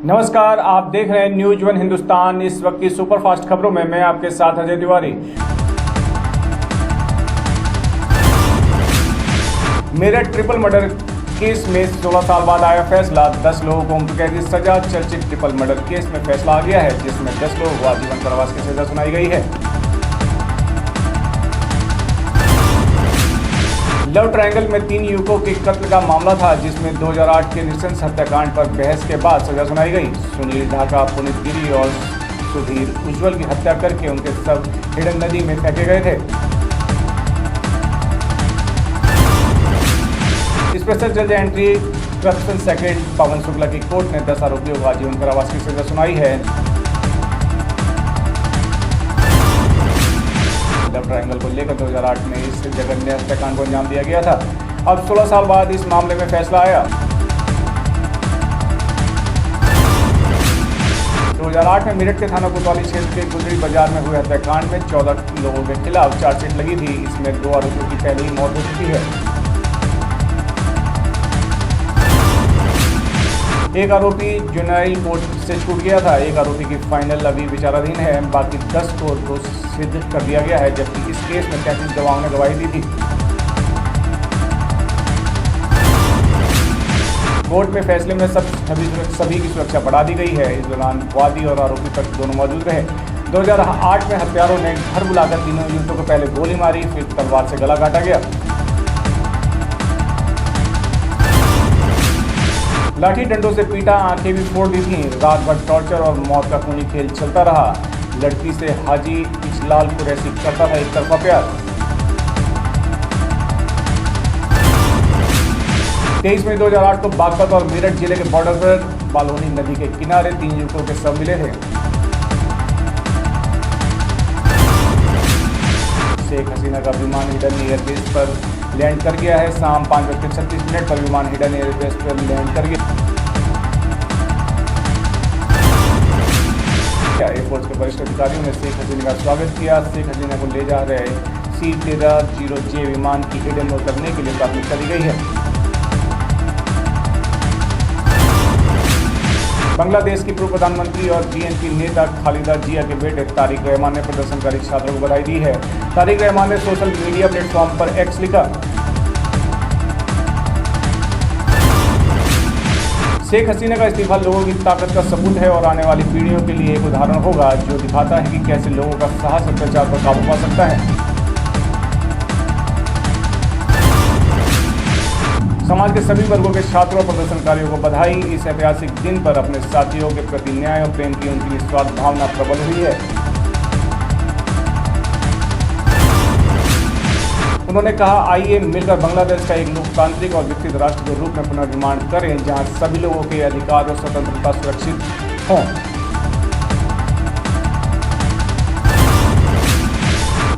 नमस्कार, आप देख रहे हैं न्यूज वन हिंदुस्तान। इस वक्त की सुपरफास्ट खबरों में मैं आपके साथ Ajay Tiwari. Meerut triple murder case में 16 साल बाद आया फैसला। 10 लोगों को उम्र कैद की सजा। चर्चित ट्रिपल मर्डर केस में फैसला आ गया है, जिसमें 10 लोगों को आजीवन कारावास की सजा सुनाई गई है। लव ट्रायंगल में 3 युवकों के कत्ल का मामला था, जिसमें 2008 के नृशंस हत्याकांड पर बहस के बाद सजा सुनाई गई। सुनील ढाका, पुनीत गिरी और सुधीर उज्जवल की हत्या करके उनके शव हिडन नदी में फेंके गए थे। स्पेशल जज एंट्री करप्शन सेकेंड पवन शुक्ला की कोर्ट ने 10 आरोपियों को आजीवन कारावास की सजा सुनाई है। लव ट्रायंगल को लेकर 2008 में इस जघन्य हत्याकांड को अंजाम दिया गया था। अब 16 साल बाद इस मामले में फैसला आया। 2008 में मेरठ के थाना कोतवाली क्षेत्र के गुजरी बाजार में हुए हत्याकांड में 14 लोगों के खिलाफ चार्जशीट लगी थी। इसमें 2 आरोपियों की पहले ही मौत हो चुकी है। एक आरोपी जुनाइल कोर्ट से छूट गया था। एक आरोपी की फाइनल अभी विचाराधीन है। बाकी 10 को दोष सिद्ध कर दिया गया है, जबकि इस केस में 33 गवाहों ने गवाही दी थी। कोर्ट में फैसले में सभी की सुरक्षा बढ़ा दी गई है। इस दौरान वादी और आरोपी पक्ष दोनों मौजूद रहे। 2008 में हत्यारों ने घर बुलाकर तीनों युवकों को पहले गोली मारी, फिर तलवार से गला काटा गया। लाठी डंडों से पीटा, आंखें भी फोड़ दी थीं। रात भर टॉर्चर और मौत का खूनी खेल चलता रहा। लड़की से हाजी इजलाल कुरैशी करता था एक तरफा प्यार। 23 मई 2008 को बागपत और मेरठ जिले के बॉर्डर पर बालोनी नदी के किनारे 3 युवकों के शव मिले थे। शेख हसीना का विमान हिडन एयरबेस पर लैंड कर गया है। शाम 5:36 पर विमान हिडन एयरबेस पर लैंड कर गया। एयरफोर्स के वरिष्ठ अधिकारियों ने शेख हसीना का स्वागत किया। शेख हसीना को ले जा रहे C-13-0J विमान की हिडन में उतरने के लिए प्राथमिकता दी गई है। बांग्लादेश की पूर्व प्रधानमंत्री और BNP नेता खालिदा जिया के बेटे तारिक रहमान ने प्रदर्शनकारी छात्रों को बधाई दी है। तारिक रहमान ने सोशल मीडिया प्लेटफॉर्म पर X लिखा। शेख हसीना का इस्तीफा लोगों की ताकत का सबूत है और आने वाली पीढ़ियों के लिए एक उदाहरण होगा, जो दिखाता है कि कैसे लोगों का साहस अत्याचार पर काबू पा सकता है। समाज के सभी वर्गों के छात्रों और प्रदर्शनकारियों को बधाई। इस ऐतिहासिक दिन पर अपने साथियों के प्रति न्याय और प्रेम की उनकी निस्वार्थ भावना प्रबल हुई है। उन्होंने कहा, आइए मिलकर बांग्लादेश का एक लोकतांत्रिक और विकसित राष्ट्र के रूप में पुनर्निर्माण करें, जहां सभी लोगों के अधिकार और स्वतंत्रता सुरक्षित हों।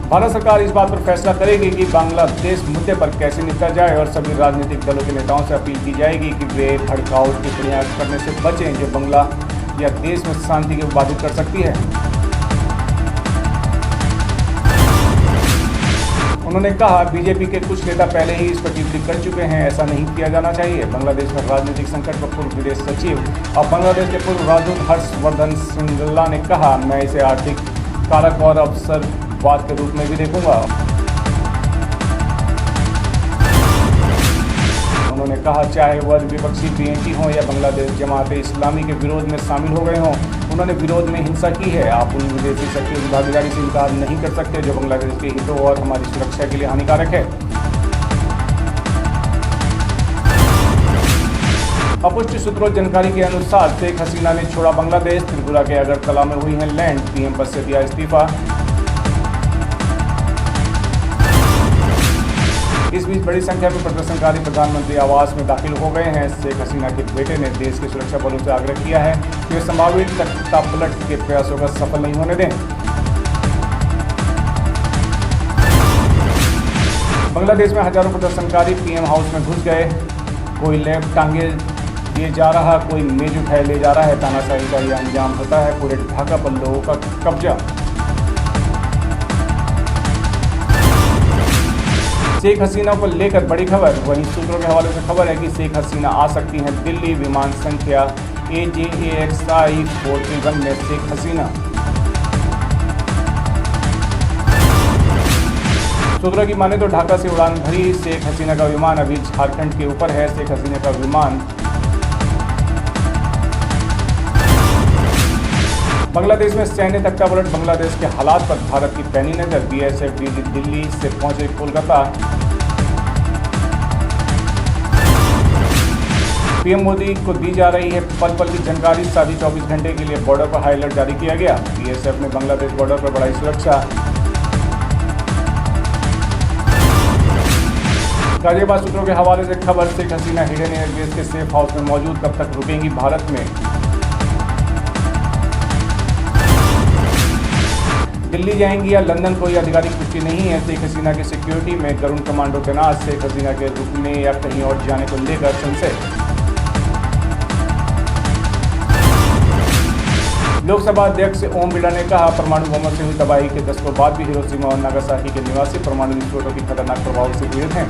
भारत सरकार इस बात पर फैसला करेगी कि बांग्लादेश मुद्दे पर कैसे निपटा जाए और सभी राजनीतिक दलों के नेताओं से अपील की जाएगी कि वे भड़काऊ टिप्पणियां करने से बचें, जो बांग्ला या देश में शांति को बाधित कर सकती है। उन्होंने कहा, बीजेपी के कुछ नेता पहले ही इस पर टिप्पणी कर चुके हैं। ऐसा नहीं किया जाना चाहिए। बांग्लादेश में राजनीतिक संकट पर पूर्व विदेश सचिव और बांग्लादेश के पूर्व राजदूत हर्षवर्धन श्रृंगला ने कहा, मैं इसे आर्थिक कारक और अवसरवाद के रूप में भी देखूंगा। उन्होंने कहा, चाहे वह विपक्षी BNP हो या बांग्लादेश जमात इस्लामी के विरोध में शामिल हो गए हों, उन्होंने विरोध में हिंसा की है। आप उन विदेशी शक्तियों की भागीदारी से इनकार नहीं कर सकते, जो बांग्लादेश के हितों और हमारी सुरक्षा के लिए हानिकारक है। अपुष्ट सूत्रों जानकारी के अनुसार शेख हसीना ने छोड़ा बांग्लादेश। त्रिपुरा के अगरतला में हुई है लैंड। PM पद से दिया इस्तीफा। इस बीच बड़ी संख्या में प्रदर्शनकारी प्रधानमंत्री आवास में दाखिल हो गए हैं। शेख हसीना के बेटे ने देश के सुरक्षा बलों से आग्रह किया है कि वे संभावित तख्तापलट के प्रयासों का सफल नहीं होने दें। बांग्लादेश में हजारों प्रदर्शनकारी PM हाउस में घुस गए। कोई लैब टांगे दिए जा रहा, कोई मेज उठाए ले जा रहा है। तानाशाही का यह अंजाम होता है। पूरे ढाका पर लोगों का कब्जा। शेख हसीना को लेकर बड़ी खबर। वहीं सूत्रों के हवाले से खबर है कि शेख हसीना आ सकती हैं दिल्ली। विमान संख्या AJAXI 431 में शेख हसीना। सूत्रों की माने तो ढाका से उड़ान भरी शेख हसीना का विमान अभी झारखंड के ऊपर है। शेख हसीना का विमान बांग्लादेश में सैन्य तख्तापलट, बांग्लादेश के हालात पर भारत की पैनी नजर। BSF दिल्ली से पहुंचे कोलकाता। पीएम मोदी को दी जा रही है पल पल की जानकारी। साढ़े 24 घंटे के लिए बॉर्डर पर हाई अलर्ट जारी किया गया। BSF ने बांग्लादेश बॉर्डर पर बढ़ाई सुरक्षा। गाजियाबाद सूत्रों के हवाले से खबर, शेख हसीना हिडन एयरबेस के सेफ हाउस में मौजूद, कब तक रुकेंगी भारत में। दिल्ली जाएंगी या लंदन, कोई आधिकारिक पुष्टि नहीं है। शेख हसीना की सिक्योरिटी में गरुण कमांडो तैनात। शेख हसीना के रुकने या कहीं और जाने को लेकर संशय। लोकसभा अध्यक्ष ओम बिरला ने कहा, परमाणु बमों से हुई तबाही के दशकों बाद भी हिरोशिमा और नागासाकी के निवासी परमाणु विस्फोटों की खतरनाक प्रभाव से पीड़ित हैं।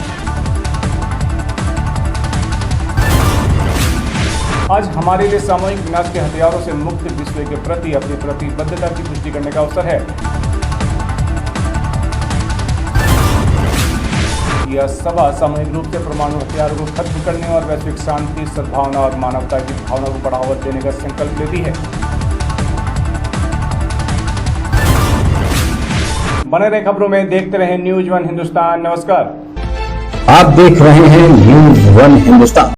आज हमारे लिए सामूहिक विनाश के हथियारों से मुक्त विश्व के प्रति अपनी प्रतिबद्धता की पुष्टि करने का अवसर है। यह सभा सामूहिक रूप से परमाणु हथियारों को खत्म करने और वैश्विक शांति, सद्भावना और मानवता की भावना को बढ़ावा देने का संकल्प लेती है। बने रहे खबरों में, देखते रहे न्यूज़ वन हिंदुस्तान। नमस्कार। आप देख रहे हैं न्यूज़ वन हिंदुस्तान।